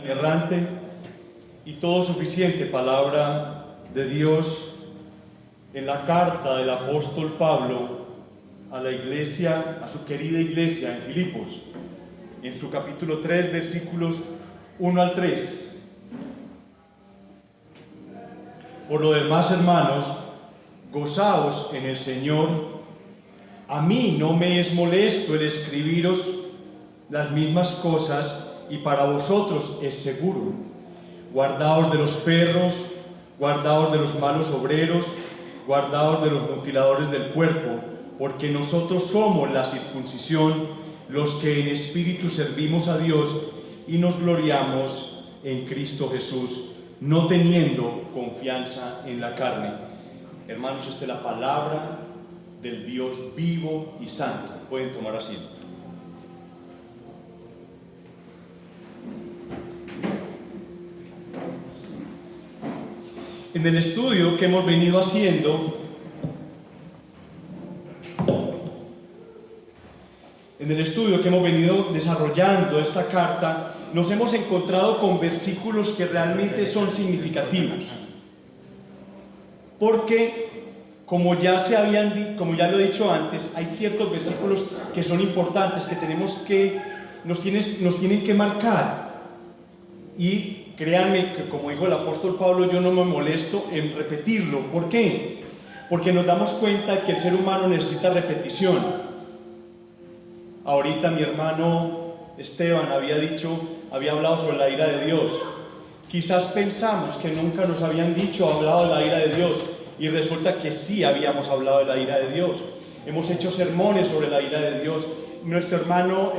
Errante y todo suficiente palabra de Dios en la carta del apóstol Pablo a la iglesia, a su querida iglesia en Filipos, en su capítulo 3, versículos 1 al 3. Por lo demás, hermanos, gozaos en el Señor. A mí no me es molesto el escribiros las mismas cosas, y para vosotros es seguro. Guardaos de los perros, guardaos de los malos obreros, guardaos de los mutiladores del cuerpo, porque nosotros somos la circuncisión, los que en espíritu servimos a Dios y nos gloriamos en Cristo Jesús, no teniendo confianza en la carne. Hermanos, esta es la palabra del Dios vivo y santo. Pueden tomar asiento. En el estudio que hemos venido haciendo, desarrollando esta carta, nos hemos encontrado con versículos que realmente son significativos. Porque, como ya lo he dicho antes, hay ciertos versículos que son importantes, que nos tienen que marcar. Y créanme que, como dijo el apóstol Pablo, yo no me molesto en repetirlo. ¿Por qué? Porque nos damos cuenta que el ser humano necesita repetición. Ahorita mi hermano Esteban había hablado sobre la ira de Dios. Quizás pensamos que nunca nos habían hablado de la ira de Dios, y resulta que sí habíamos hablado de la ira de Dios. Hemos hecho sermones sobre la ira de Dios. Nuestro hermano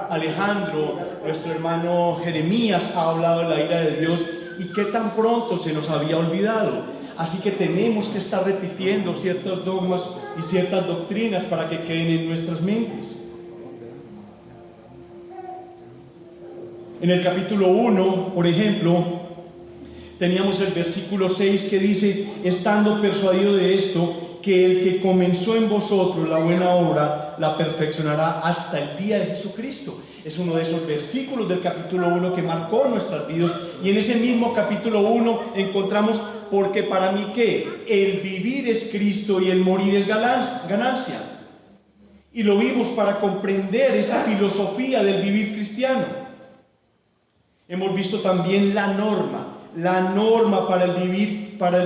Alejandro, nuestro hermano Jeremías ha hablado de la ira de Dios, y qué tan pronto se nos había olvidado. Así que tenemos que estar repitiendo ciertos dogmas y ciertas doctrinas para que queden en nuestras mentes. En el capítulo 1, por ejemplo, teníamos el versículo 6 que dice: estando persuadido de esto, que el que comenzó en vosotros la buena obra la perfeccionará hasta el día de Jesucristo. Es uno de esos versículos del capítulo 1 que marcó nuestras vidas. Y en ese mismo capítulo 1 encontramos: porque para mí ¿qué? El vivir es Cristo y el morir es ganancia. Y lo vimos para comprender esa filosofía del vivir cristiano. Hemos visto también la norma para el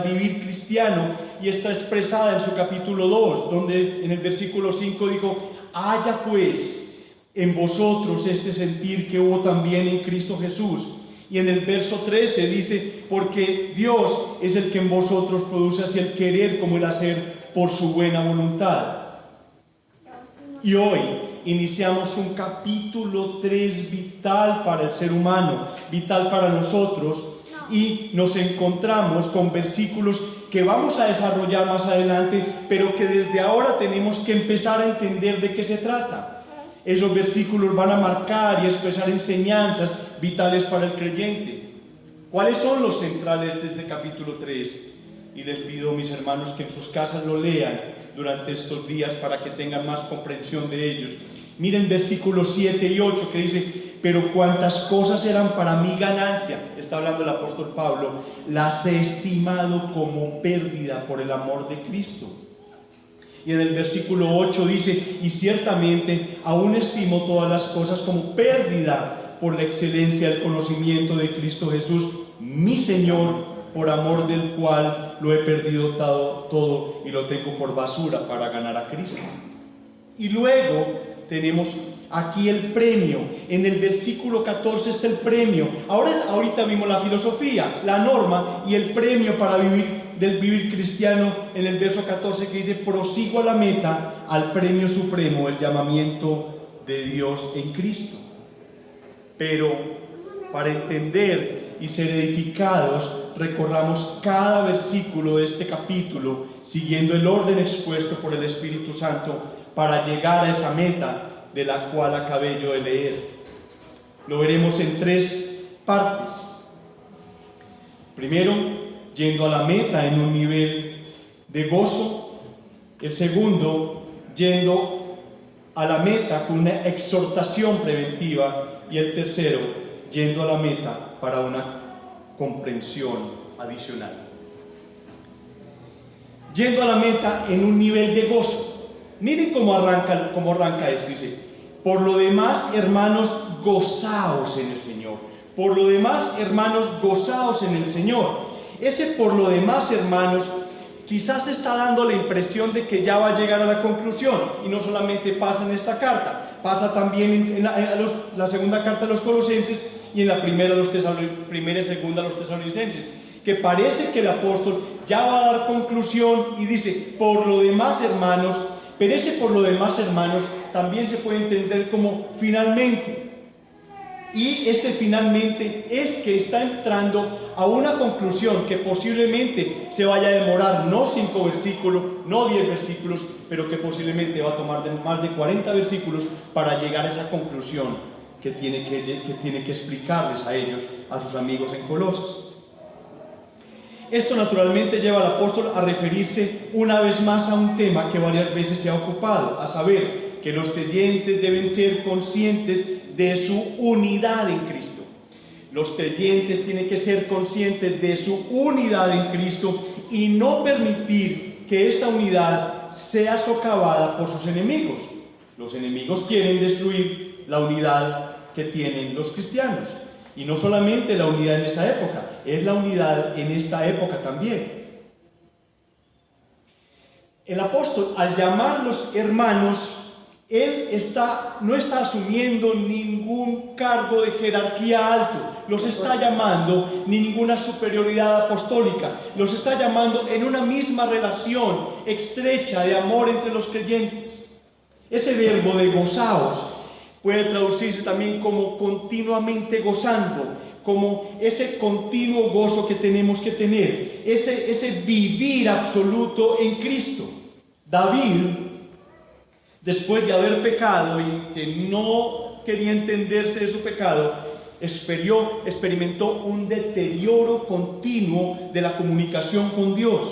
vivir cristiano, y está expresada en su capítulo 2, donde en el versículo 5 dijo: haya pues en vosotros este sentir que hubo también en Cristo Jesús. Y en el verso 13 dice: porque Dios es el que en vosotros produce así el querer como el hacer por su buena voluntad. Y hoy iniciamos un capítulo 3 vital para el ser humano, vital para nosotros, y nos encontramos con versículos que vamos a desarrollar más adelante, pero que desde ahora tenemos que empezar a entender de qué se trata. Esos versículos van a marcar y expresar enseñanzas vitales para el creyente. ¿Cuáles son los centrales de este capítulo 3? Y les pido, mis hermanos, que en sus casas lo lean durante estos días para que tengan más comprensión de ellos. Miren versículos 7 y 8 que dice: pero cuantas cosas eran para mi ganancia, está hablando el apóstol Pablo, las he estimado como pérdida por el amor de Cristo. Y en el versículo 8 dice: y ciertamente aún estimo todas las cosas como pérdida por la excelencia del conocimiento de Cristo Jesús, mi Señor, por amor del cual lo he perdido todo y lo tengo por basura para ganar a Cristo. Y luego tenemos aquí el premio. En el versículo 14 está el premio. Ahorita vimos la filosofía, la norma y el premio para del vivir cristiano en el verso 14, que dice: prosigo a la meta, al premio supremo, el llamamiento de Dios en Cristo. Pero para entender y ser edificados, recorramos cada versículo de este capítulo siguiendo el orden expuesto por el Espíritu Santo para llegar a esa meta de la cual acabé yo de leer. Lo veremos en 3 partes. Primero, yendo a la meta en un nivel de gozo. El segundo, yendo a la meta con una exhortación preventiva. Y el tercero, yendo a la meta para una comprensión adicional. Yendo a la meta en un nivel de gozo. Miren cómo arranca esto. Dice: por lo demás, hermanos, gozaos en el Señor. Por lo demás, hermanos, gozaos en el Señor. Ese por lo demás, hermanos, quizás está dando la impresión de que ya va a llegar a la conclusión. Y no solamente pasa en esta carta, pasa también en la segunda carta de los Colosenses y en la primera y segunda de los Tesalonicenses. Que parece que el apóstol ya va a dar conclusión y dice: por lo demás, hermanos. Pero ese por lo demás, hermanos, también se puede entender como finalmente. Y este finalmente es que está entrando a una conclusión que posiblemente se vaya a demorar no 5 versículos, no 10 versículos, pero que posiblemente va a tomar más de 40 versículos para llegar a esa conclusión que tiene que explicarles a ellos, a sus amigos en Colosas. Esto naturalmente lleva al apóstol a referirse una vez más a un tema que varias veces se ha ocupado, a saber que los creyentes deben ser conscientes de su unidad en Cristo. Los creyentes tienen que ser conscientes de su unidad en Cristo y no permitir que esta unidad sea socavada por sus enemigos. Los enemigos quieren destruir la unidad que tienen los cristianos. Y no solamente la unidad en esa época, es la unidad en esta época también. El apóstol, al llamarlos hermanos, él no está asumiendo ningún cargo de jerarquía alto, los está llamando ni ninguna superioridad apostólica, los está llamando en una misma relación estrecha de amor entre los creyentes. Ese verbo de gozaos puede traducirse también como continuamente gozando, como ese continuo gozo que tenemos que tener, ese vivir absoluto en Cristo. David, después de haber pecado y que no quería entenderse de su pecado, experimentó un deterioro continuo de la comunicación con Dios.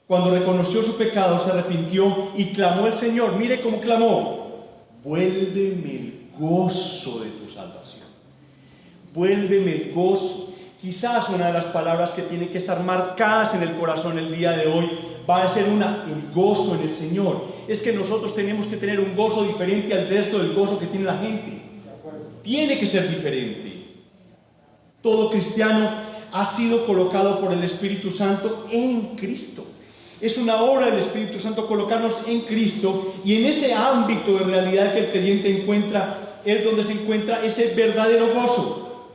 Cuando reconoció su pecado, se arrepintió y clamó al Señor. Mire cómo clamó: vuélveme el gozo de tu salvación. Vuélveme el gozo. Quizás una de las palabras que tienen que estar marcadas en el corazón el día de hoy va a ser el gozo en el Señor. Es que nosotros tenemos que tener un gozo diferente al resto del gozo que tiene la gente. Tiene que ser diferente. Todo cristiano ha sido colocado por el Espíritu Santo en Cristo. Es una obra del Espíritu Santo colocarnos en Cristo, y en ese ámbito de realidad que el creyente encuentra es donde se encuentra ese verdadero gozo.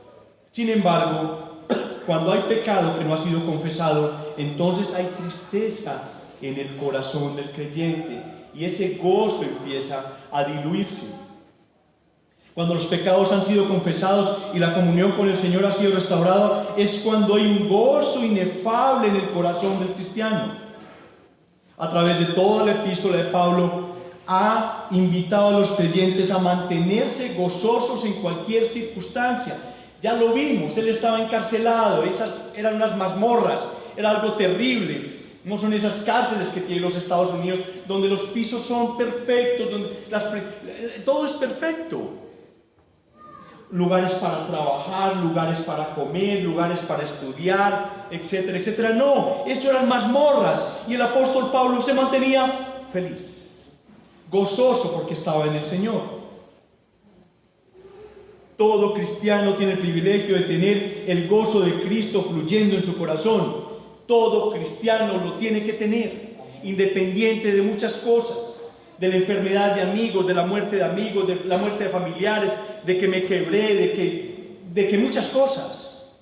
Sin embargo, cuando hay pecado que no ha sido confesado, entonces hay tristeza en el corazón del creyente y ese gozo empieza a diluirse. Cuando los pecados han sido confesados y la comunión con el Señor ha sido restaurada, es cuando hay un gozo inefable en el corazón del cristiano. A través de toda la epístola de Pablo, ha invitado a los creyentes a mantenerse gozosos en cualquier circunstancia. Ya lo vimos, él estaba encarcelado, esas eran unas mazmorras, era algo terrible. No son esas cárceles que tienen los Estados Unidos, donde los pisos son perfectos, donde todo es perfecto. Lugares para trabajar, lugares para comer, lugares para estudiar, etcétera, etcétera. No, esto eran mazmorras, y el apóstol Pablo se mantenía feliz, gozoso porque estaba en el Señor. Todo cristiano tiene el privilegio de tener el gozo de Cristo fluyendo en su corazón. Todo cristiano lo tiene que tener, independiente de muchas cosas, de la enfermedad de amigos, de la muerte de amigos, de la muerte de familiares, de que me quebré, de que muchas cosas.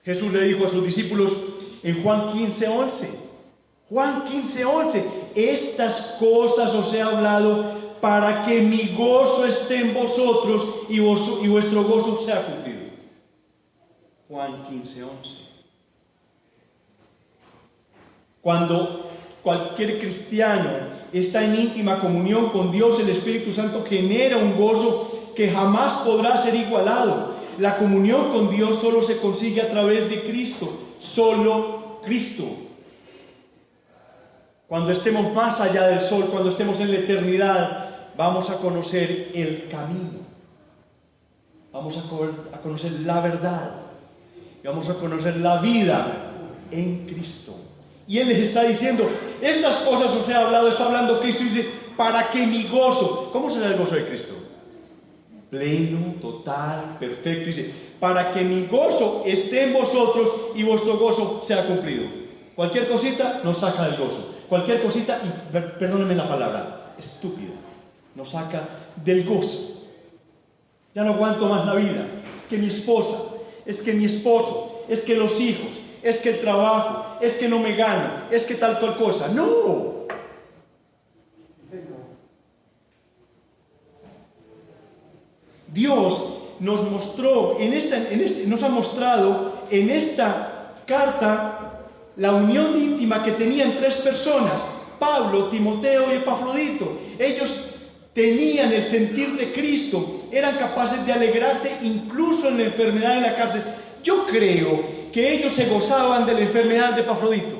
Jesús le dijo a sus discípulos en Juan 15:11, Juan 15:11, estas cosas os he hablado para que mi gozo esté en vosotros y vuestro gozo sea cumplido. Juan 15:11. Cuando cualquier cristiano está en íntima comunión con Dios, el Espíritu Santo genera un gozo que jamás podrá ser igualado. La comunión con Dios solo se consigue a través de Cristo, solo Cristo. Cuando estemos más allá del sol, cuando estemos en la eternidad, vamos a conocer el camino. Vamos a conocer la verdad. Y vamos a conocer la vida en Cristo. Y Él les está diciendo, estas cosas os he hablado, está hablando Cristo y dice, para que mi gozo, ¿cómo será el gozo de Cristo? Pleno, total, perfecto. Dice, para que mi gozo esté en vosotros y vuestro gozo sea cumplido. Cualquier cosita nos saca del gozo. Cualquier cosita, y perdónenme la palabra, estúpida, nos saca del gozo. Ya no aguanto más la vida. Es que mi esposa, es que mi esposo, es que los hijos, es que el trabajo, es que no me gano, es que tal cual cosa. No. Dios nos mostró nos ha mostrado en esta carta la unión íntima que tenían tres personas: Pablo, Timoteo y Epafrodito. Ellos tenían el sentir de Cristo, eran capaces de alegrarse incluso en la enfermedad en la cárcel. Yo creo que ellos se gozaban de la enfermedad de Epafrodito.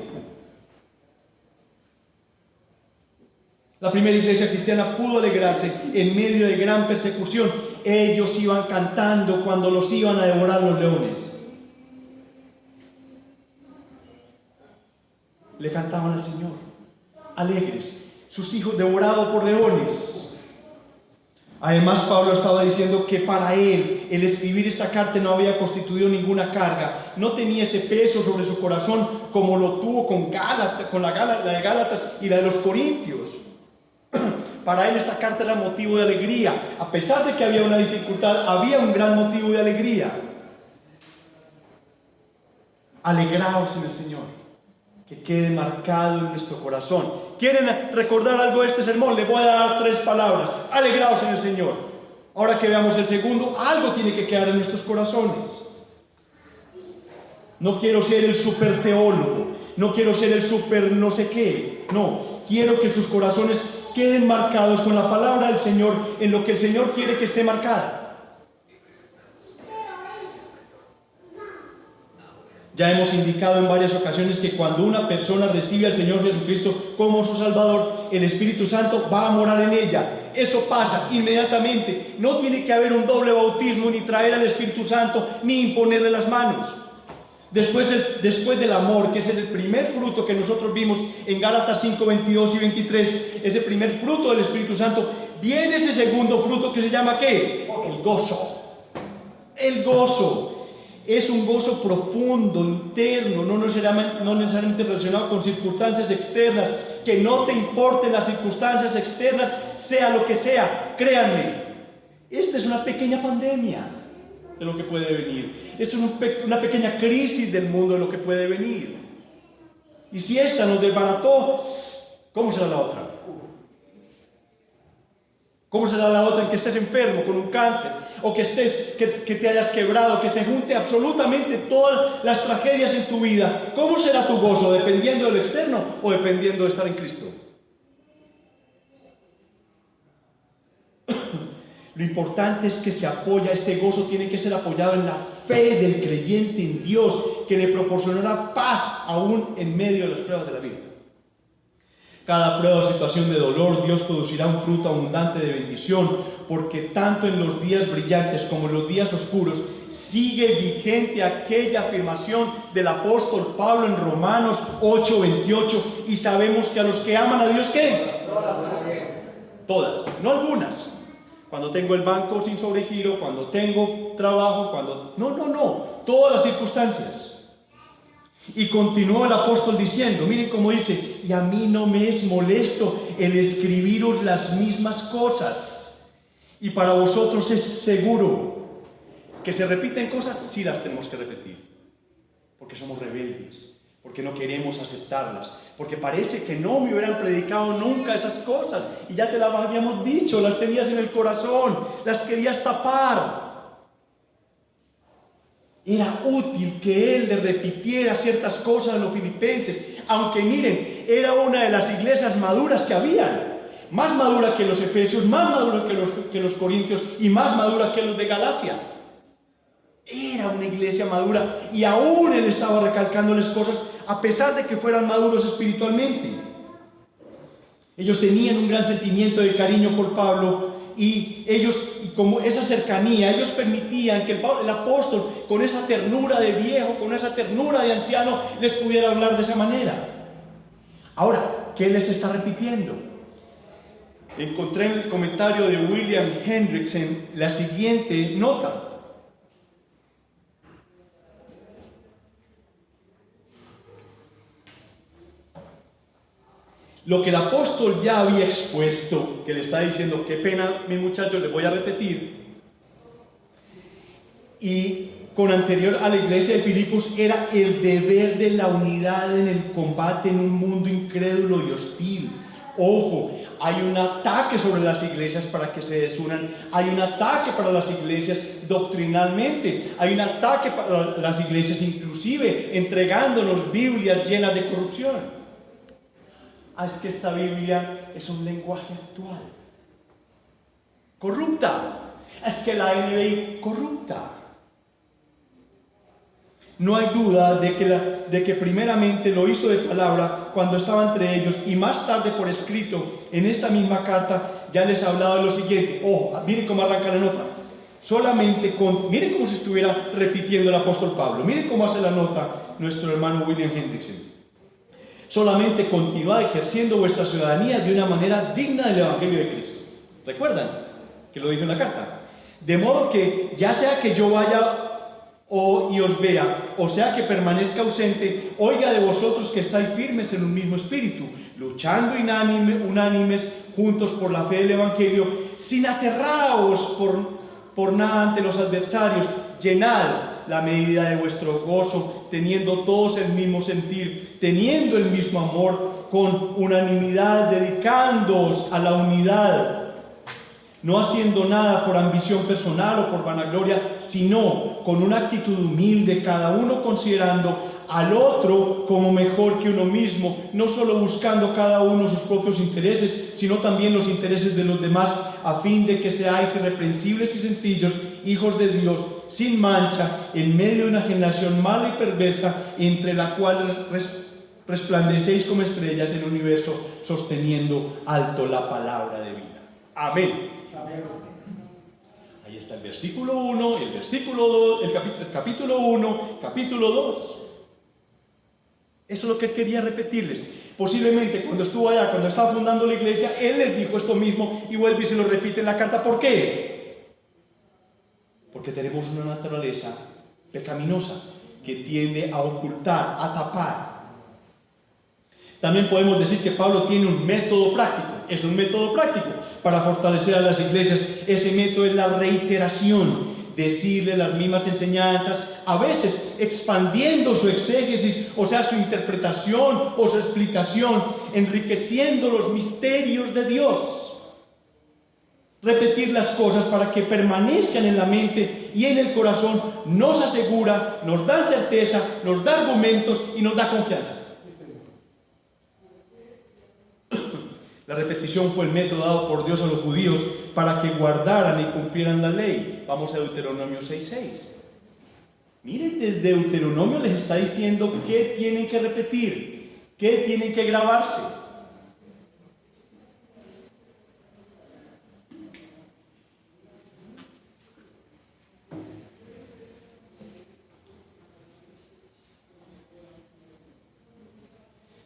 La primera iglesia cristiana pudo alegrarse en medio de gran persecución. Ellos iban cantando cuando los iban a devorar los leones. Le cantaban al Señor, alegres, sus hijos devorados por leones. Además, Pablo estaba diciendo que para él el escribir esta carta no había constituido ninguna carga, no tenía ese peso sobre su corazón como lo tuvo con la de Gálatas y la de los Corintios. Para él esta carta era motivo de alegría. A pesar de que había una dificultad, había un gran motivo de alegría. Alegraos en el Señor. Que quede marcado en nuestro corazón. ¿Quieren recordar algo de este sermón? Les voy a dar 3 palabras. Alegraos en el Señor. Ahora que veamos el segundo, algo tiene que quedar en nuestros corazones. No quiero ser el super teólogo, no quiero ser el super no sé qué. No, quiero que sus corazones queden marcados con la palabra del Señor, en lo que el Señor quiere que esté marcada. Ya hemos indicado en varias ocasiones que cuando una persona recibe al Señor Jesucristo como su Salvador, el Espíritu Santo va a morar en ella. Eso pasa inmediatamente. No tiene que haber un doble bautismo, ni traer al Espíritu Santo, ni imponerle las manos. Después del amor, que es el primer fruto que nosotros vimos en Gálatas 5, 22 y 23, ese primer fruto del Espíritu Santo, viene ese segundo fruto que se llama ¿qué? El gozo. El gozo. Es un gozo profundo, interno, no necesariamente relacionado con circunstancias externas. Que no te importen las circunstancias externas, sea lo que sea. Créanme, esta es una pequeña pandemia de lo que puede venir. Esto es una pequeña crisis del mundo de lo que puede venir. Y si esta nos desbarató, ¿cómo será la otra? ¿Cómo será la otra en que estés enfermo con un cáncer? O que te hayas quebrado, que se junte absolutamente todas las tragedias en tu vida. ¿Cómo será tu gozo? ¿Dependiendo del externo o dependiendo de estar en Cristo? Lo importante es que este gozo tiene que ser apoyado en la fe del creyente en Dios, que le proporcionará paz aún en medio de las pruebas de la vida. Cada prueba o situación de dolor, Dios producirá un fruto abundante de bendición, porque tanto en los días brillantes como en los días oscuros sigue vigente aquella afirmación del apóstol Pablo en Romanos 8:28, y sabemos que a los que aman a Dios, ¿qué? Todas, no algunas. Cuando tengo el banco sin sobregiro, cuando tengo trabajo, no, todas las circunstancias. Y continuó el apóstol diciendo, miren cómo dice, y a mí no me es molesto el escribiros las mismas cosas. Y para vosotros es seguro que se repiten cosas, sí las tenemos que repetir. Porque somos rebeldes, porque no queremos aceptarlas, porque parece que no me hubieran predicado nunca esas cosas. Y ya te las habíamos dicho, las tenías en el corazón, las querías tapar. Era útil que él le repitiera ciertas cosas a los filipenses, aunque miren, era una de las iglesias maduras que habían, más madura que los efesios, más madura que los corintios y más madura que los de Galacia. Era una iglesia madura y aún él estaba recalcándoles cosas a pesar de que fueran maduros espiritualmente. Ellos tenían un gran sentimiento de cariño por Pablo y como esa cercanía, ellos permitían que el apóstol, con esa ternura de viejo, con esa ternura de anciano, les pudiera hablar de esa manera. Ahora, ¿qué les está repitiendo? Encontré en el comentario de William Hendrickson la siguiente nota. Lo que el apóstol ya había expuesto, que le está diciendo, qué pena, mi muchacho, le voy a repetir. Y con anterior a la iglesia de Filipos era el deber de la unidad en el combate en un mundo incrédulo y hostil. Ojo, hay un ataque sobre las iglesias para que se desunan, hay un ataque para las iglesias doctrinalmente, hay un ataque para las iglesias inclusive entregándonos Biblias llenas de corrupción. Es que esta Biblia es un lenguaje actual, corrupta. Es que la NBI corrupta. No hay duda de que primeramente lo hizo de palabra cuando estaba entre ellos y más tarde por escrito en esta misma carta ya les ha hablado de lo siguiente. Ojo, miren cómo arranca la nota. Miren cómo se estuviera repitiendo el apóstol Pablo. Miren cómo hace la nota nuestro hermano William Hendrickson. Solamente continuad ejerciendo vuestra ciudadanía de una manera digna del Evangelio de Cristo. ¿Recuerdan que lo dijo en la carta? De modo que ya sea que yo vaya y os vea, o sea que permanezca ausente, oiga de vosotros que estáis firmes en un mismo espíritu, luchando unánimes juntos por la fe del Evangelio, sin aterraos por nada ante los adversarios. Llenad la medida de vuestro gozo, teniendo todos el mismo sentir, teniendo el mismo amor, con unanimidad, dedicándoos a la unidad, no haciendo nada por ambición personal o por vanagloria, sino con una actitud humilde, cada uno considerando al otro como mejor que uno mismo, no solo buscando cada uno sus propios intereses, sino también los intereses de los demás, a fin de que seáis irreprensibles y sencillos, hijos de Dios, sin mancha, en medio de una generación mala y perversa, entre la cual resplandecéis como estrellas en el universo, sosteniendo alto la palabra de vida. Amén. Ahí está el versículo 1, el versículo 2, el capítulo 1, capítulo 2. Eso es lo que él quería repetirles. Posiblemente cuando estuvo allá, cuando estaba fundando la iglesia, él les dijo esto mismo y vuelve y se lo repite en la carta. ¿Por qué? Porque tenemos una naturaleza pecaminosa que tiende a ocultar, a tapar. También podemos decir que Pablo tiene un método práctico. Es un método práctico para fortalecer a las iglesias. Ese método es la reiteración. Decirle las mismas enseñanzas, a veces expandiendo su exégesis, o sea, su interpretación o su explicación, enriqueciendo los misterios de Dios. Repetir las cosas para que permanezcan en la mente y en el corazón nos asegura, nos da certeza, nos da argumentos y nos da confianza. La repetición fue el método dado por Dios a los judíos para que guardaran y cumplieran la ley. Vamos a Deuteronomio 6:6. Miren, desde Deuteronomio les está diciendo qué tienen que repetir, qué tienen que grabarse.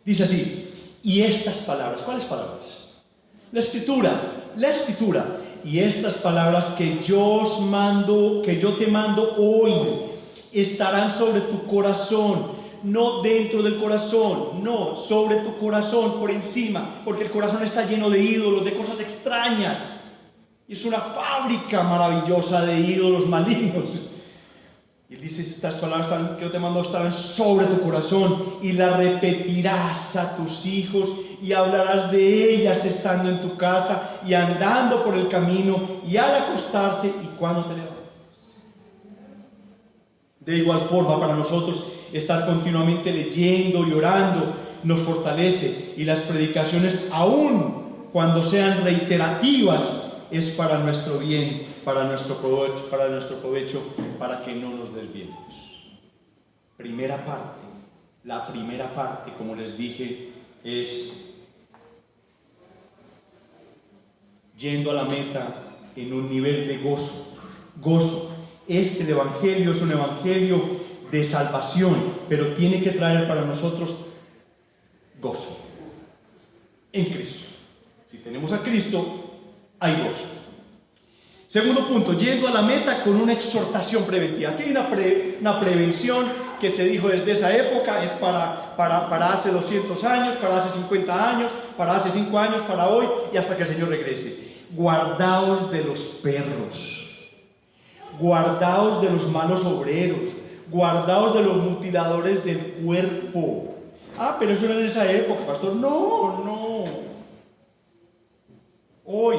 Dice así, y estas palabras, ¿cuáles palabras? La escritura, y estas palabras que yo te mando hoy, estarán sobre tu corazón, no dentro del corazón, no, sobre tu corazón, por encima, porque el corazón está lleno de ídolos, de cosas extrañas, y es una fábrica maravillosa de ídolos malignos. Y dice, estas palabras que yo te mando estarán sobre tu corazón y las repetirás a tus hijos y hablarás de ellas estando en tu casa y andando por el camino y al acostarse y cuando te levantes. De igual forma, para nosotros estar continuamente leyendo y orando nos fortalece, y las predicaciones, aun cuando sean reiterativas, es para nuestro bien, para nuestro provecho, para que no nos desviemos. La primera parte, como les dije, es yendo a la meta en un nivel de gozo. Gozo. El Evangelio es un Evangelio de salvación, pero tiene que traer para nosotros gozo en Cristo. Si tenemos a Cristo, hay gozo. Segundo punto, yendo a la meta con una exhortación preventiva. Aquí hay una prevención que se dijo desde esa época, es para hace 200 años, para hace 50 años, para hace 5 años, para hoy y hasta que el Señor regrese. Guardaos de los perros, guardaos de los malos obreros, guardaos de los mutiladores del cuerpo. Pero eso no era en esa época, pastor. No. Hoy.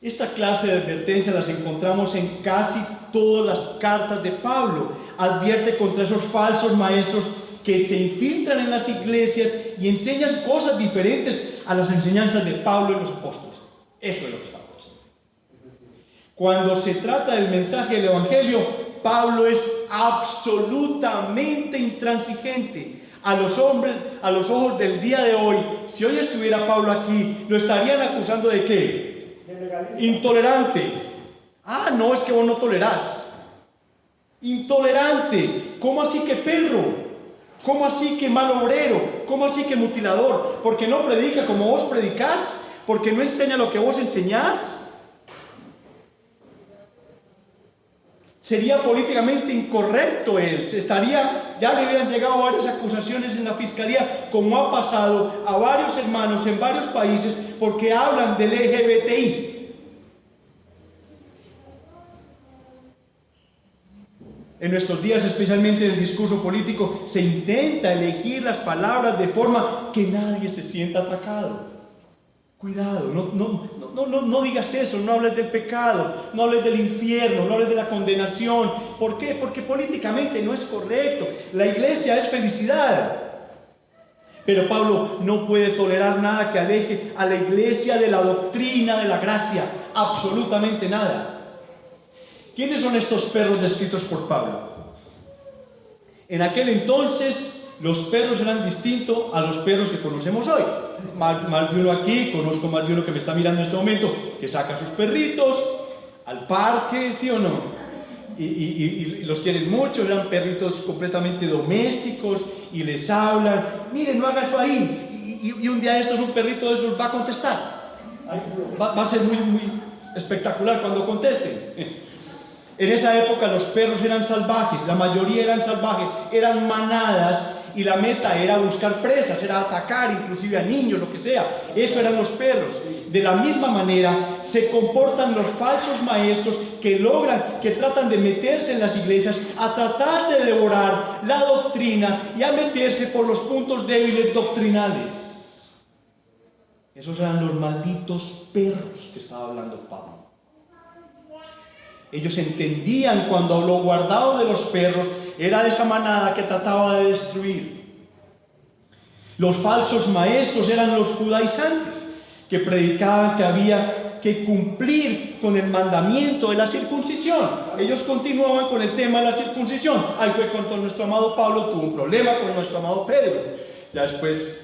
Esta clase de advertencia las encontramos en casi todas las cartas de Pablo. Advierte contra esos falsos maestros que se infiltran en las iglesias y enseñan cosas diferentes a las enseñanzas de Pablo y los apóstoles. Eso es lo que estamos haciendo. Cuando se trata del mensaje del Evangelio, Pablo es absolutamente intransigente. A los hombres, a los ojos del día de hoy, si hoy estuviera Pablo aquí, lo estarían acusando ¿de qué? Intolerante. No, es que vos no tolerás. Intolerante. ¿Cómo así que perro? ¿Cómo así que mal obrero? ¿Cómo así que mutilador? ¿Porque no predica como vos predicás? ¿Porque no enseña lo que vos enseñás? Sería políticamente incorrecto él. Ya le hubieran llegado varias acusaciones en la fiscalía, como ha pasado a varios hermanos en varios países, porque hablan del LGBTI. En nuestros días, especialmente en el discurso político, se intenta elegir las palabras de forma que nadie se sienta atacado. Cuidado, no digas eso, no hables del pecado, no hables del infierno, no hables de la condenación. ¿Por qué? Porque políticamente no es correcto. La iglesia es felicidad. Pero Pablo no puede tolerar nada que aleje a la iglesia de la doctrina de la gracia. Absolutamente nada. ¿Quiénes son estos perros descritos por Pablo? En aquel entonces los perros eran distintos a los perros que conocemos hoy. Más de uno aquí, conozco más de uno que me está mirando en este momento, que saca a sus perritos al parque, ¿sí o no? Y los quieren mucho, eran perritos completamente domésticos y les hablan, miren, no haga eso ahí. Y un día un perrito de esos va a contestar. Va a ser muy, muy espectacular cuando contesten. En esa época los perros eran salvajes, la mayoría eran salvajes, eran manadas y la meta era buscar presas, era atacar inclusive a niños, lo que sea. Eso eran los perros. De la misma manera se comportan los falsos maestros que tratan de meterse en las iglesias, a tratar de devorar la doctrina y a meterse por los puntos débiles doctrinales. Esos eran los malditos perros que estaba hablando Pablo. Ellos entendían cuando lo guardado de los perros era de esa manada que trataba de destruir. Los falsos maestros eran los judaizantes, que predicaban que había que cumplir con el mandamiento de la circuncisión. Ellos continuaban con el tema de la circuncisión. Ahí fue cuando nuestro amado Pablo tuvo un problema con nuestro amado Pedro. Ya después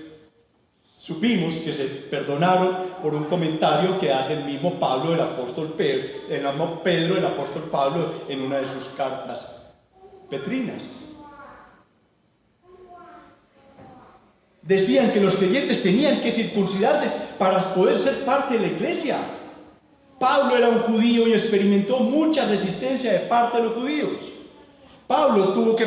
supimos que se perdonaron por un comentario que hace el mismo Pablo, el apóstol Pedro, el apóstol Pablo, en una de sus cartas petrinas. Decían que los creyentes tenían que circuncidarse para poder ser parte de la iglesia. Pablo era un judío y experimentó mucha resistencia de parte de los judíos. Pablo tuvo que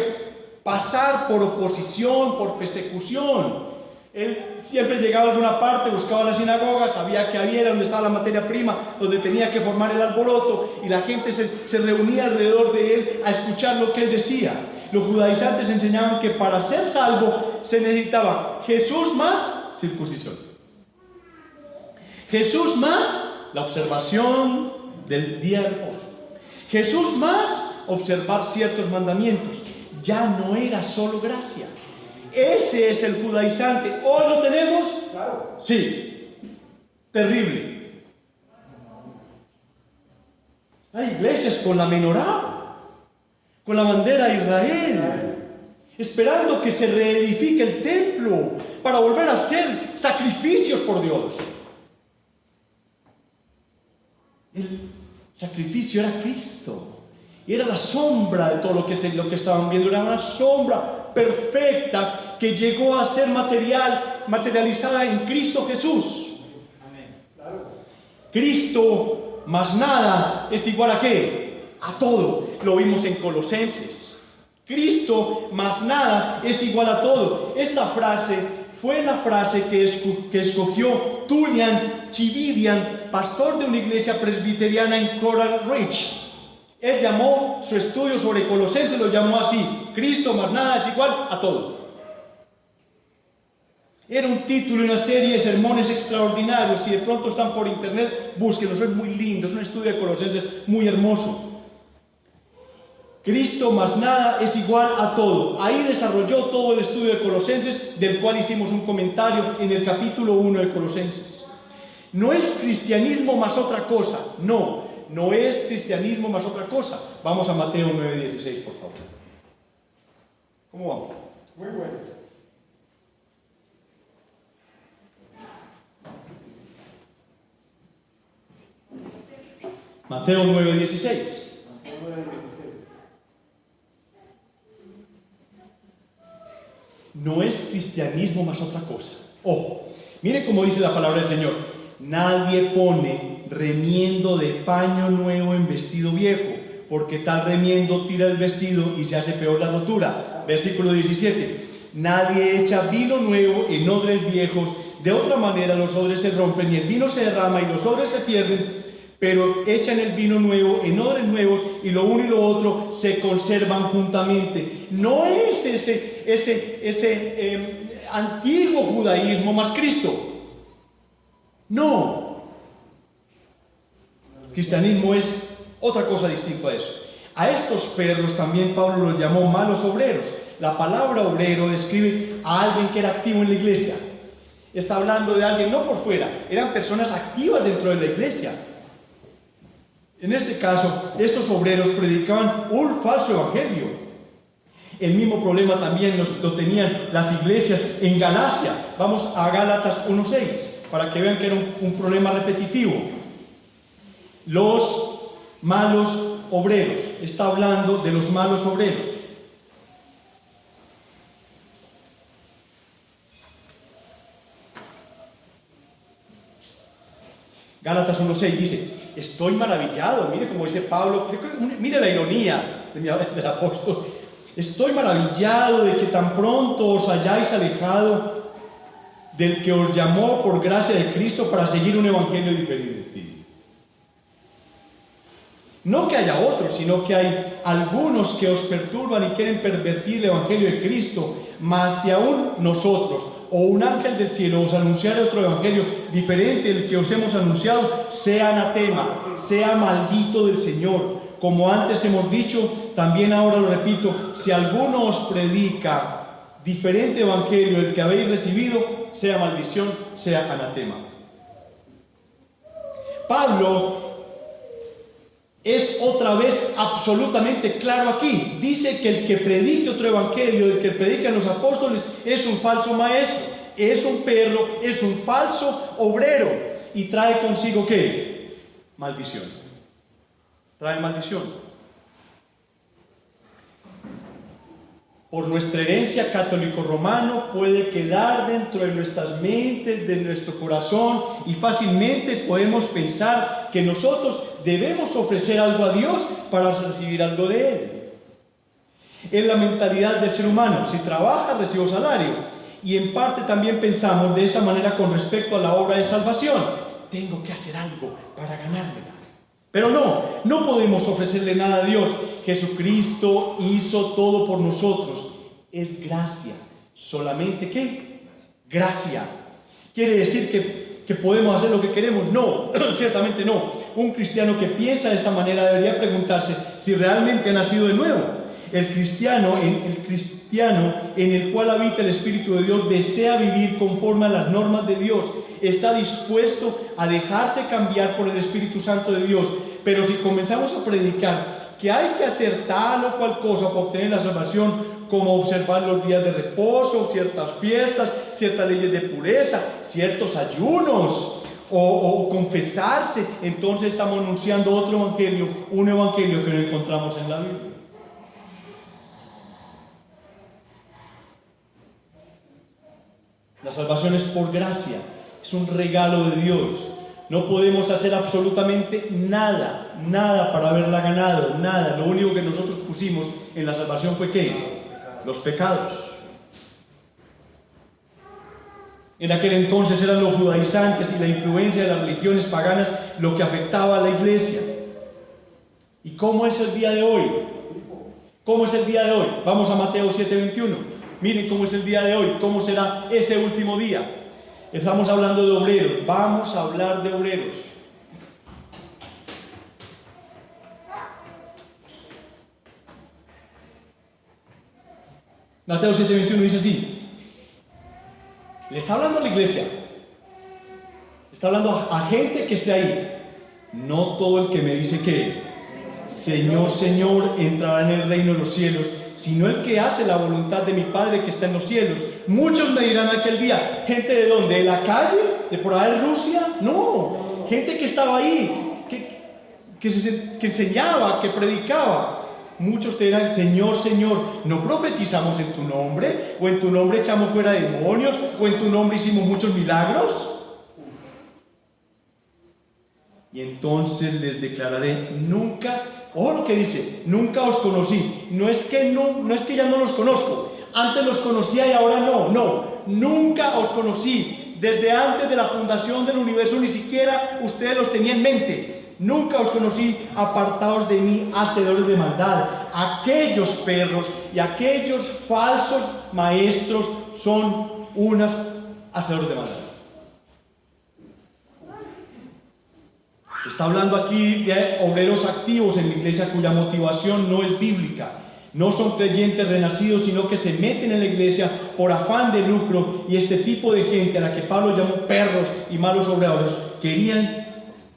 pasar por oposición, por persecución. Él siempre llegaba a alguna parte, buscaba la sinagoga, sabía que había donde estaba la materia prima, donde tenía que formar el alboroto, y la gente se reunía alrededor de él a escuchar lo que él decía. Los judaizantes enseñaban que para ser salvo se necesitaba Jesús más circuncisión. Jesús más la observación del día de reposo. Jesús más observar ciertos mandamientos. Ya no era solo gracia. Ese es el judaizante. ¿Hoy lo tenemos? Claro. Sí. Terrible. Hay iglesias con la menorá, con la bandera de Israel, esperando que se reedifique el templo para volver a hacer sacrificios por Dios. El sacrificio era Cristo. Era la sombra de todo lo que estaban viendo. Era una sombra perfecta que llegó a ser materializada en Cristo Jesús. Cristo más nada es igual a ¿qué? A todo. Lo vimos en Colosenses. Cristo más nada es igual a todo. Esta frase fue la frase que escogió Tullian Tchividjian, pastor de una iglesia presbiteriana en Coral Ridge. Él llamó su estudio sobre Colosenses, lo llamó así: Cristo más nada es igual a todo. Era un título y una serie de sermones extraordinarios. Si de pronto están por internet, búsquenlos, es muy lindo, es un estudio de Colosenses muy hermoso. Cristo más nada es igual a todo. Ahí desarrolló todo el estudio de Colosenses, del cual hicimos un comentario en el capítulo 1 de Colosenses. No es cristianismo más otra cosa, no es cristianismo más otra cosa. Vamos a Mateo 9:16, por favor. ¿Cómo vamos? Muy bueno. Mateo 9:16. No es cristianismo más otra cosa. Ojo, miren cómo dice la palabra del Señor: nadie pone remiendo de paño nuevo en vestido viejo, porque tal remiendo tira el vestido y se hace peor la rotura. Versículo 17: nadie echa vino nuevo en odres viejos, de otra manera los odres se rompen y el vino se derrama y los odres se pierden, pero echan el vino nuevo en odres nuevos y lo uno y lo otro se conservan juntamente. No es ese antiguo judaísmo más Cristo. No. El cristianismo es otra cosa distinta a eso. A estos perros también Pablo los llamó malos obreros. La palabra obrero describe a alguien que era activo en la iglesia. Está hablando de alguien no por fuera, eran personas activas dentro de la iglesia. En este caso, estos obreros predicaban un falso evangelio. El mismo problema también lo tenían las iglesias en Galacia. Vamos a Gálatas 1:6 para que vean que era un problema repetitivo. Los malos obreros. Está hablando de los malos obreros. Gálatas 1:6 dice: estoy maravillado. Mire como dice Pablo, mire la ironía del apóstol. Estoy maravillado de que tan pronto os hayáis alejado del que os llamó por gracia de Cristo para seguir un evangelio diferente. No que haya otros, sino que hay algunos que os perturban y quieren pervertir el evangelio de Cristo. Mas si aún nosotros o un ángel del cielo os anunciara otro evangelio diferente del que os hemos anunciado, sea anatema, sea maldito del Señor. Como antes hemos dicho, también ahora lo repito: si alguno os predica diferente evangelio del que habéis recibido, sea maldición, sea anatema. Pablo es otra vez absolutamente claro aquí. Dice que el que predique otro evangelio del que predican los apóstoles es un falso maestro, es un perro, es un falso obrero y trae consigo ¿qué? Maldición. Trae maldición. Por nuestra herencia católico-romano puede quedar dentro de nuestras mentes, de nuestro corazón, y fácilmente podemos pensar que nosotros debemos ofrecer algo a Dios para recibir algo de Él. Es la mentalidad del ser humano: si trabaja, recibo salario. Y en parte también pensamos de esta manera con respecto a la obra de salvación: tengo que hacer algo para ganármela. Pero no podemos ofrecerle nada a Dios. Jesucristo hizo todo por nosotros. Es gracia. ¿Solamente qué? Gracia. ¿Quiere decir que podemos hacer lo que queremos? No, ciertamente no. Un cristiano que piensa de esta manera debería preguntarse si realmente ha nacido de nuevo. El cristiano en el cual habita el Espíritu de Dios desea vivir conforme a las normas de Dios. Está dispuesto a dejarse cambiar por el Espíritu Santo de Dios. Pero si comenzamos a predicar que hay que hacer tal o cual cosa para obtener la salvación, como observar los días de reposo, ciertas fiestas, ciertas leyes de pureza, ciertos ayunos, o confesarse, entonces estamos anunciando otro evangelio, un evangelio que no encontramos en la Biblia. La salvación es por gracia, es un regalo de Dios. No podemos hacer absolutamente nada para haberla ganado, nada. Lo único que nosotros pusimos en la salvación fue ¿qué? Los pecados. En aquel entonces eran los judaizantes y la influencia de las religiones paganas lo que afectaba a la iglesia. ¿Y cómo es el día de hoy? ¿Cómo es el día de hoy? Vamos a Mateo 7:21. Miren cómo es el día de hoy, cómo será ese último día. Estamos hablando de obreros, vamos a hablar de obreros. Mateo 7:21 dice así. Le está hablando a la iglesia. Está hablando a gente que esté ahí. No todo el que me dice que Señor, Señor, entrará en el reino de los cielos, sino el que hace la voluntad de mi Padre que está en los cielos. Muchos me dirán aquel día, ¿gente de dónde? ¿De la calle? ¿De por ahí de Rusia? No, gente que estaba ahí, que enseñaba, que predicaba. Muchos te dirán, Señor, Señor, ¿no profetizamos en tu nombre? ¿O en tu nombre echamos fuera demonios? ¿O en tu nombre hicimos muchos milagros? Y entonces les declararé, nunca, ojo lo que dice, nunca os conocí. No es que ya no los conozco, antes los conocía y ahora no, nunca os conocí. Desde antes de la fundación del universo ni siquiera ustedes los tenían en mente. Nunca os conocí, apartados de mí, hacedores de maldad. Aquellos perros y aquellos falsos maestros son unos hacedores de maldad. Está hablando aquí de obreros activos en la iglesia cuya motivación no es bíblica. No son creyentes renacidos, sino que se meten en la iglesia por afán de lucro. Y este tipo de gente, a la que Pablo llamó perros y malos obreros, querían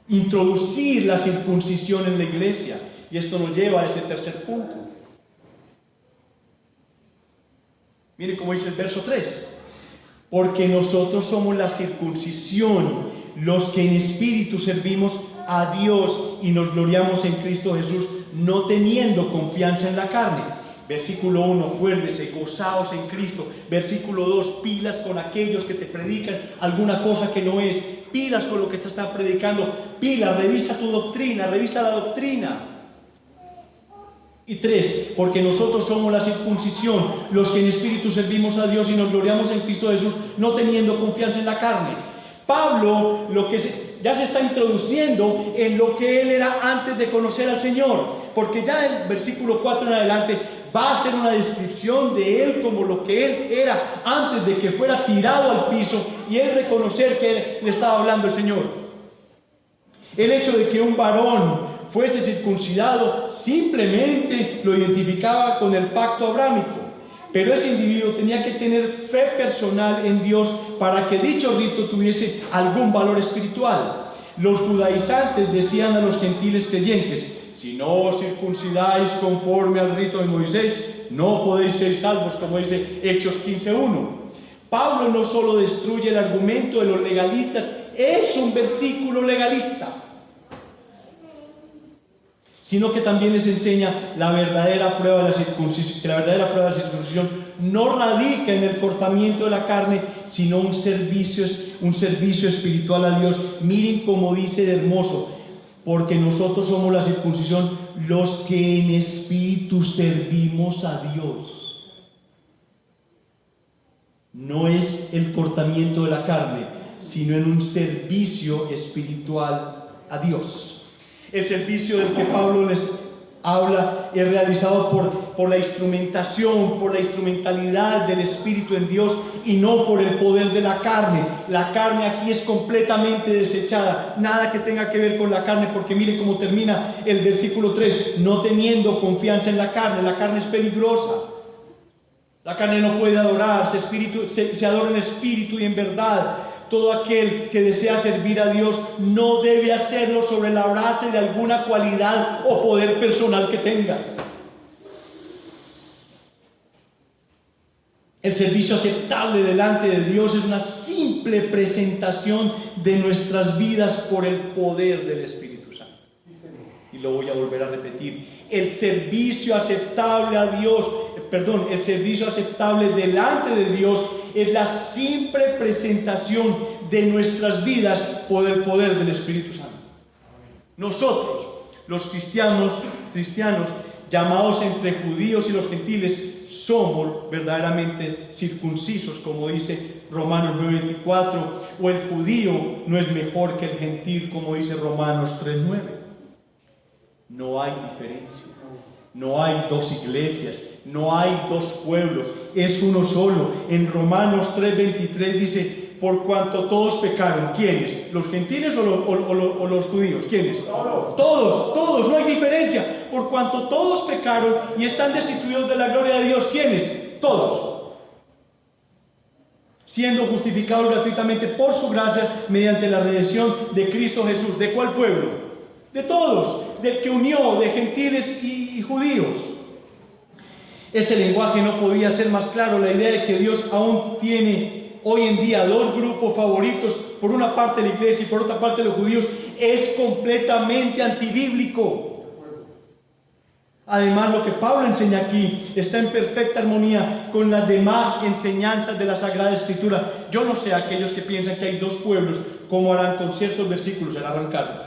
introducir la circuncisión en la iglesia. Y esto nos lleva a ese tercer punto. Mire cómo dice el verso 3. Porque nosotros somos la circuncisión, los que en espíritu servimos a Dios y nos gloriamos en Cristo Jesús, no teniendo confianza en la carne. Versículo 1, acuérdese, gozaos en Cristo. Versículo 2, pilas con aquellos que te predican alguna cosa que no es. Pilas con lo que te están predicando. Pilas, revisa tu doctrina, revisa la doctrina. Y 3, porque nosotros somos la circuncisión, los que en espíritu servimos a Dios y nos gloriamos en Cristo Jesús, no teniendo confianza en la carne. Pablo ya se está introduciendo en lo que él era antes de conocer al Señor, porque ya el versículo 4 en adelante va a hacer una descripción de él como lo que él era antes de que fuera tirado al piso y él reconocer que le estaba hablando el Señor. El hecho de que un varón fuese circuncidado simplemente lo identificaba con el pacto abrámico, pero ese individuo tenía que tener fe personal en Dios para que dicho rito tuviese algún valor espiritual. Los judaizantes decían a los gentiles creyentes: si no os circuncidáis conforme al rito de Moisés, no podéis ser salvos, como dice Hechos 15:1. Pablo no solo destruye el argumento de los legalistas, es un versículo legalista, sino que también les enseña la verdadera prueba de la circuncisión, que la verdadera prueba de la circuncisión no radica en el cortamiento de la carne, sino un servicio espiritual a Dios. Miren cómo dice de hermoso: porque nosotros somos la circuncisión, los que en espíritu servimos a Dios. No es el cortamiento de la carne, sino en un servicio espiritual a Dios. El servicio del que Pablo les habla es realizado por la instrumentación, por la instrumentalidad del Espíritu en Dios y no por el poder de la carne. La carne aquí es completamente desechada, nada que tenga que ver con la carne, porque mire cómo termina el versículo 3, no teniendo confianza en la carne es peligrosa. La carne no puede adorarse, se adora en espíritu y en verdad. Todo aquel que desea servir a Dios no debe hacerlo sobre la base de alguna cualidad o poder personal que tengas. El servicio aceptable delante de Dios es una simple presentación de nuestras vidas por el poder del Espíritu Santo. Y lo voy a volver a repetir. El servicio aceptable a Dios, el servicio aceptable delante de Dios es la simple presentación de nuestras vidas por el poder del Espíritu Santo. Nosotros, los cristianos, llamados entre judíos y los gentiles, somos verdaderamente circuncisos, como dice Romanos 9:24, o el judío no es mejor que el gentil, como dice Romanos 3:9. No hay diferencia, no hay dos iglesias, no hay dos pueblos, es uno solo. En Romanos 3:23 dice: por cuanto todos pecaron. ¿Quiénes? ¿Los gentiles o los judíos? ¿Quiénes? Todos, no hay diferencia. Por cuanto todos pecaron y están destituidos de la gloria de Dios. ¿Quiénes? Todos. Siendo justificados gratuitamente por su gracia mediante la redención de Cristo Jesús. ¿De cuál pueblo? De todos, del que unió de gentiles y judíos. Este lenguaje no podía ser más claro. La idea de que Dios aún tiene hoy en día dos grupos favoritos, por una parte la iglesia y por otra parte los judíos, es completamente antibíblico. Además, lo que Pablo enseña aquí está en perfecta armonía con las demás enseñanzas de la Sagrada Escritura. Yo no sé aquellos que piensan que hay dos pueblos, cómo harán con ciertos versículos el arrancarlos.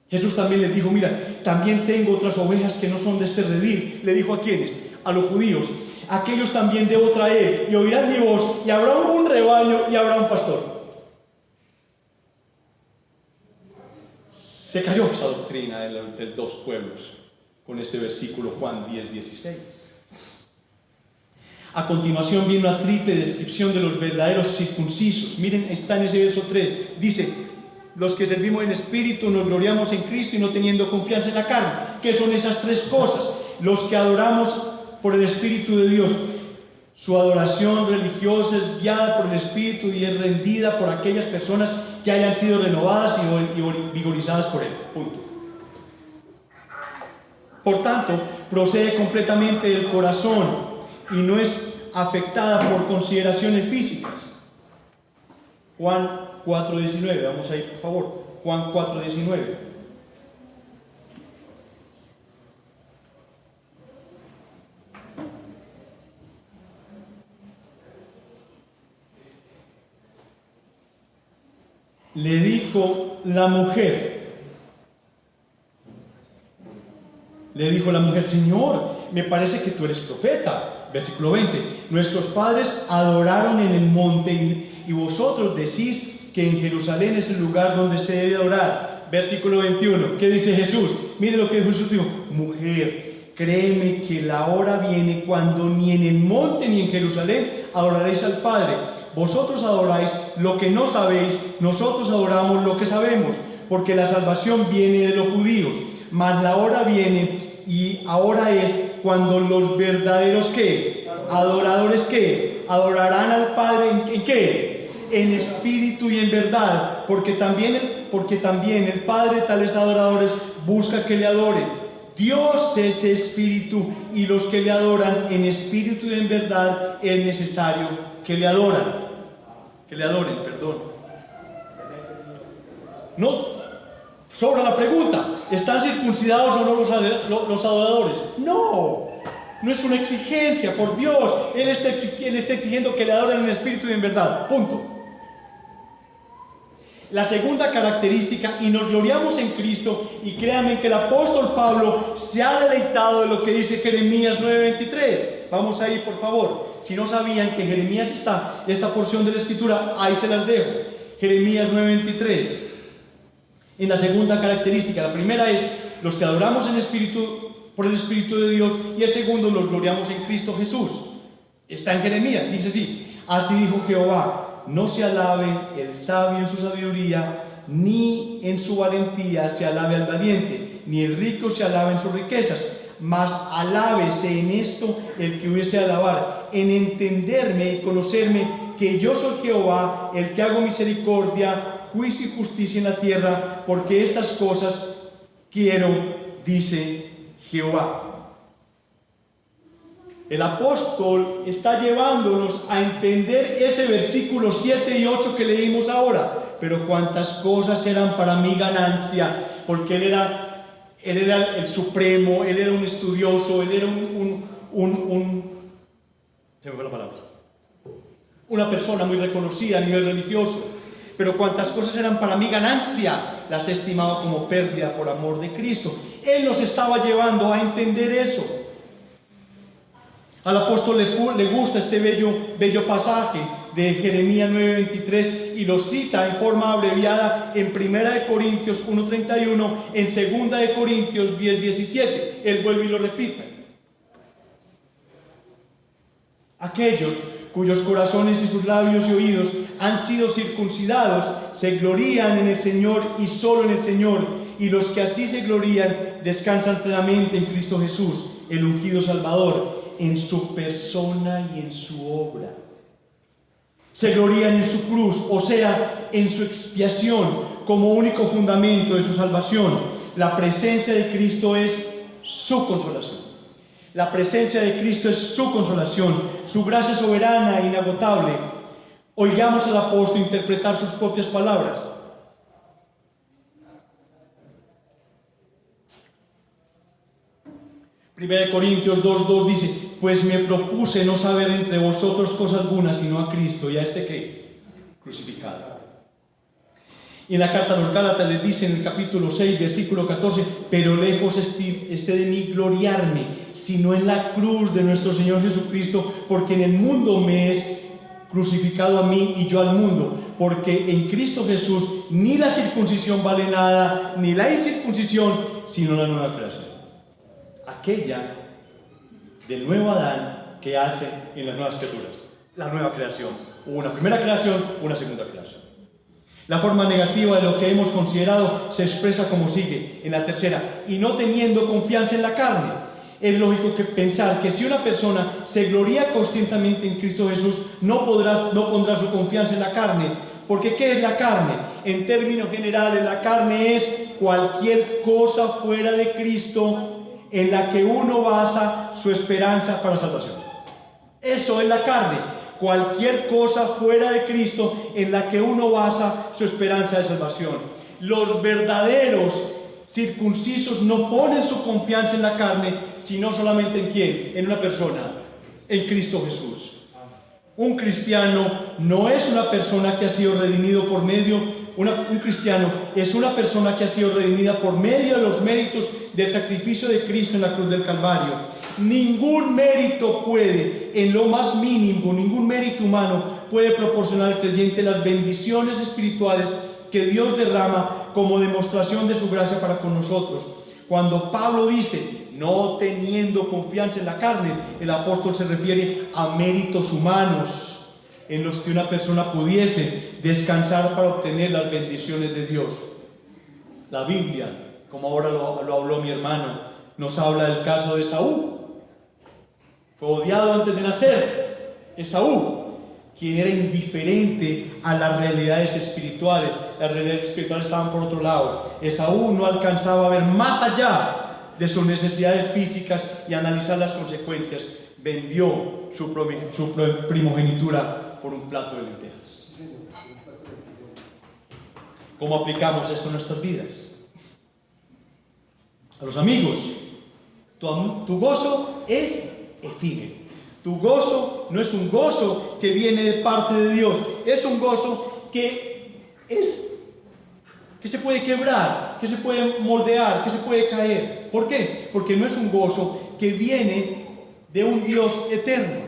Jesús también les dijo: mira, también tengo otras ovejas que no son de este redil. Le dijo: ¿a quiénes? A los judíos. Aquellos también debo traer, y oirán mi voz, y habrá un rebaño y habrá un pastor. Se cayó esa doctrina de dos pueblos con este versículo, Juan 10:16. A continuación viene una triple descripción de los verdaderos circuncisos. Miren, está en ese verso 3. Dice: los que servimos en espíritu nos gloriamos en Cristo y no teniendo confianza en la carne. ¿Qué son esas tres cosas? Los que adoramos por el Espíritu de Dios. Su adoración religiosa es guiada por el Espíritu y es rendida por aquellas personas que hayan sido renovadas y vigorizadas por Él. Punto. Por tanto, procede completamente del corazón y no es afectada por consideraciones físicas. Juan 4:19, vamos a ir por favor. Juan 4:19. Le dijo la mujer, Señor, me parece que tú eres profeta. Versículo 20, nuestros padres adoraron en el monte y vosotros decís que en Jerusalén es el lugar donde se debe adorar. Versículo 21, ¿qué dice Jesús? Mire lo que Jesús dijo: mujer, créeme que la hora viene cuando ni en el monte ni en Jerusalén adoraréis al Padre. Vosotros adoráis lo que no sabéis, nosotros adoramos lo que sabemos, porque la salvación viene de los judíos. Mas la hora viene y ahora es cuando los verdaderos ¿qué? Adoradores ¿qué? Adorarán al Padre ¿en qué? En espíritu y en verdad, porque también el Padre tales adoradores busca que le adoren. Dios es espíritu y los que le adoran en espíritu y en verdad es necesario que le adoren. No sobra la pregunta: ¿están circuncidados o no los adoradores? No es una exigencia, por Dios. Él está exigiendo que le adoren en espíritu y en verdad. Punto. La segunda característica, y nos gloriamos en Cristo, y créanme que el apóstol Pablo se ha deleitado de lo que dice Jeremías 9:23. Vamos ahí, por favor. Si no sabían que en Jeremías está esta porción de la Escritura, ahí se las dejo. Jeremías 9:23. En la segunda característica, la primera es los que adoramos en espíritu, por el Espíritu de Dios, y el segundo, nos gloriamos en Cristo Jesús. Está en Jeremías, dice así: así dijo Jehová, no se alabe el sabio en su sabiduría, ni en su valentía se alabe al valiente, ni el rico se alabe en sus riquezas, mas alábese en esto el que hubiese alabar, en entenderme y conocerme que yo soy Jehová, el que hago misericordia, juicio y justicia en la tierra, porque estas cosas quiero, dice Jehová. El apóstol está llevándonos a entender ese versículo 7 y 8 que leímos ahora. Pero cuántas cosas eran para mi ganancia, porque él era el supremo, él era un estudioso, él era se me fue la palabra, una persona muy reconocida a nivel religioso. Pero cuantas cosas eran para mí ganancia, las he estimado como pérdida por amor de Cristo. Él nos estaba llevando a entender eso. Al apóstol le gusta este bello pasaje de Jeremías 9:23 y lo cita en forma abreviada en 1 Corintios 1:31, en 2 Corintios 10:17. Él vuelve y lo repite. Aquellos cuyos corazones y sus labios y oídos han sido circuncidados, se glorían en el Señor y solo en el Señor, y los que así se glorían descansan plenamente en Cristo Jesús, el ungido Salvador, en su persona y en su obra. Se glorían en su cruz, o sea, en su expiación, como único fundamento de su salvación. La presencia de Cristo es su consolación. La presencia de Cristo es su consolación, su gracia soberana e inagotable. Oigamos al apóstol interpretar sus propias palabras. Primera de Corintios 2:2 dice: pues me propuse no saber entre vosotros cosa alguna, sino a Cristo, y a este que crucificado. Y en la carta a los Gálatas les dice en el capítulo 6, versículo 14: pero lejos esté de mí gloriarme, sino en la cruz de nuestro Señor Jesucristo, porque en el mundo me es crucificado a mí y yo al mundo, porque en Cristo Jesús ni la circuncisión vale nada, ni la incircuncisión, sino la nueva creación. Aquella del nuevo Adán que hace en las nuevas criaturas, la nueva creación. Hubo una primera creación, una segunda creación. La forma negativa de lo que hemos considerado se expresa como sigue en la tercera: y no teniendo confianza en la carne. Es lógico pensar que si una persona se gloría constantemente en Cristo Jesús, no pondrá su confianza en la carne. Porque ¿qué es la carne? En términos generales, la carne es cualquier cosa fuera de Cristo en la que uno basa su esperanza para salvación. Eso es la carne. Cualquier cosa fuera de Cristo en la que uno basa su esperanza de salvación. Los verdaderos circuncisos no ponen su confianza en la carne, sino solamente en ¿quién? En una persona, en Cristo Jesús. Un cristiano no es una persona que ha sido redimido por medio. Un cristiano es una persona que ha sido redimida por medio de los méritos del sacrificio de Cristo en la cruz del Calvario. Ningún mérito puede, en lo más mínimo, ningún mérito humano puede proporcionar al creyente las bendiciones espirituales que Dios derrama como demostración de su gracia para con nosotros. Cuando Pablo dice, no teniendo confianza en la carne, el apóstol se refiere a méritos humanos en los que una persona pudiese descansar para obtener las bendiciones de Dios. La Biblia, como ahora lo habló mi hermano, nos habla del caso de Esaú. Fue odiado antes de nacer. Esaú, quien era indiferente a las realidades espirituales. Las realidades espirituales estaban por otro lado. Esaú no alcanzaba a ver más allá de sus necesidades físicas y analizar las consecuencias. Vendió su primogenitura por un plato de lentejas. ¿Cómo aplicamos esto en nuestras vidas? A los amigos, tu gozo es efímero. Tu gozo no es un gozo que viene de parte de Dios, es un gozo que se puede quebrar, que se puede moldear, que se puede caer. ¿Por qué? Porque no es un gozo que viene de un Dios eterno.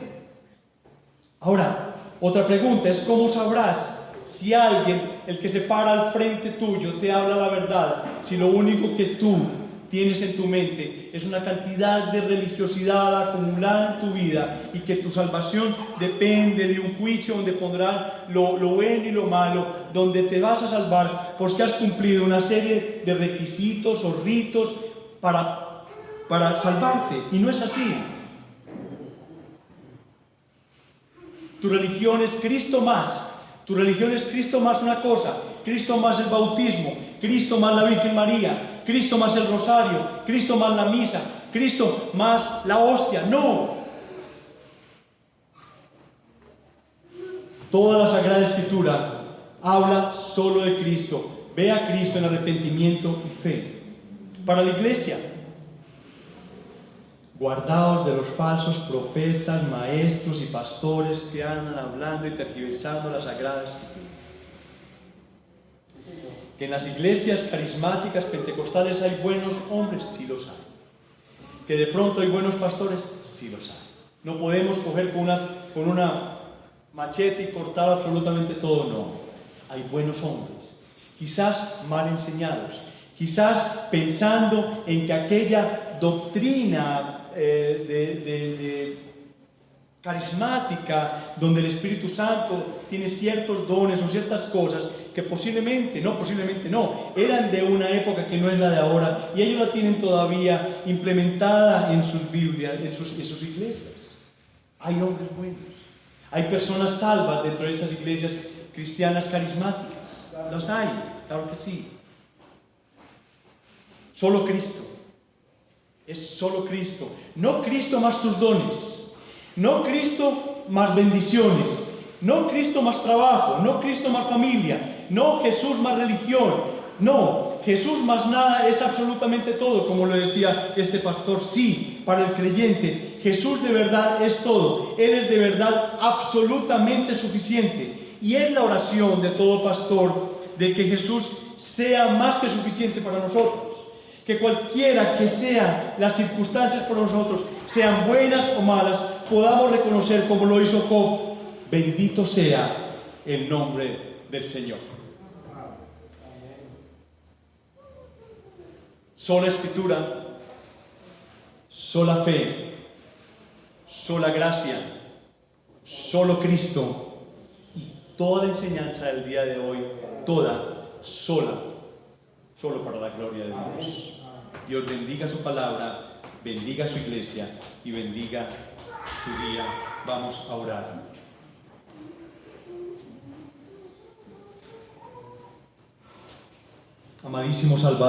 Ahora, otra pregunta es: ¿cómo sabrás si alguien, el que se para al frente tuyo, te habla la verdad, si lo único que tú tienes en tu mente es una cantidad de religiosidad acumulada en tu vida, y que tu salvación depende de un juicio donde pondrán lo bueno y lo malo, donde te vas a salvar porque has cumplido una serie de requisitos o ritos para salvarte? Y no es así. Tu religión es Cristo más. Tu religión es Cristo más una cosa, Cristo más el bautismo, Cristo más la Virgen María, Cristo más el rosario, Cristo más la misa, Cristo más la hostia. No. Toda la Sagrada Escritura habla solo de Cristo. Ve a Cristo en arrepentimiento y fe. Para la iglesia, guardaos de los falsos profetas, maestros y pastores que andan hablando y tergiversando la Sagrada Escritura. Que en las iglesias carismáticas pentecostales hay buenos hombres, sí los hay. Que de pronto hay buenos pastores, sí los hay. No podemos coger con una machete y cortar absolutamente todo, no. Hay buenos hombres, quizás mal enseñados, quizás pensando en que aquella doctrina carismática, donde el Espíritu Santo tiene ciertos dones o ciertas cosas que posiblemente no, eran de una época que no es la de ahora, y ellos la tienen todavía implementada en sus Biblias, en sus iglesias. Hay hombres buenos, hay personas salvas dentro de esas iglesias cristianas carismáticas, las hay, claro que sí. Solo Cristo, es solo Cristo, no Cristo más tus dones, no Cristo más bendiciones, no Cristo más trabajo, no Cristo más familia, no Jesús más religión, no, Jesús más nada es absolutamente todo, como lo decía este pastor. Sí, para el creyente, Jesús de verdad es todo, Él es de verdad absolutamente suficiente, y es la oración de todo pastor de que Jesús sea más que suficiente para nosotros. Que cualquiera que sean las circunstancias por nosotros, sean buenas o malas, podamos reconocer, como lo hizo Job: bendito sea el nombre del Señor. Sola Escritura, sola fe, sola gracia, solo Cristo, y toda la enseñanza del día de hoy, toda, solo para la gloria de Dios. Dios bendiga su palabra, bendiga su iglesia y bendiga su día. Vamos a orar. Amadísimo Salvador.